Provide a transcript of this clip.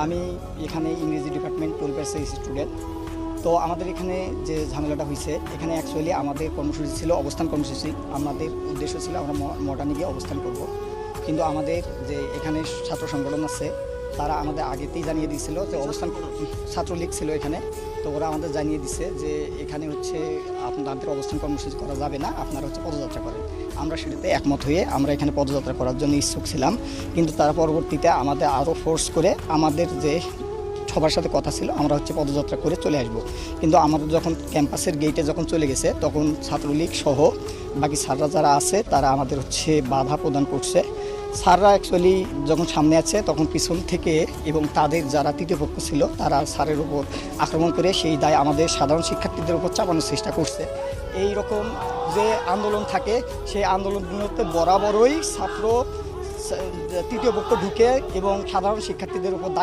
আমি এখানে ইংরেজি ডিপার্টমেন্ট 12 ব্যাচের স্টুডেন্ট। তো আমাদের এখানে যে ঝামেলাটা হয়েছে, এখানে অ্যাকচুয়ালি আমাদের কর্মসূচি ছিল অবস্থান কর্মসূচি। আমাদের উদ্দেশ্য ছিল আমরা মডার্নে গিয়ে অবস্থান করব, কিন্তু আমাদের যে এখানে ছাত্র সংগঠন আছে তারা আমাদের আগেতেই জানিয়ে দিয়েছিল যে অবস্থান ছাত্রলীগ ছিল এখানে। তো ওরা আমাদের জানিয়ে দিছে যে এখানে হচ্ছে আপনাদের অবস্থান কর্মসূচি করা যাবে না, আপনারা হচ্ছে পদযাত্রা করেন। আমরা সেটাতে একমত হয়ে আমরা এখানে পদযাত্রা করার জন্য ইচ্ছুক ছিলাম, কিন্তু তারা পরবর্তীতে আমাদের আরও ফোর্স করে আমাদের যে সবার সাথে কথা ছিল আমরা হচ্ছে পদযাত্রা করে চলে আসব। কিন্তু আমাদের যখন ক্যাম্পাসের গেটে যখন চলে গেছে তখন ছাত্রলীগ সহ বাকি স্যাররা যারা আছে তারা আমাদের হচ্ছে বাধা প্রদান করছে। স্যাররা অ্যাকচুয়ালি যখন সামনে আছে তখন পিছন থেকে এবং তাদের যারা তৃতীয় পক্ষ ছিল তারা স্যারের উপর আক্রমণ করে সেই দায় আমাদের সাধারণ শিক্ষার্থীদের উপর চাপানোর চেষ্টা করছে। এই রকম যে আন্দোলন থাকে সেই আন্দোলনগুলোতে বরাবরই ছাত্র তৃতীয় পক্ষ ঢুকে এবং সাধারণ শিক্ষার্থীদের উপর দায়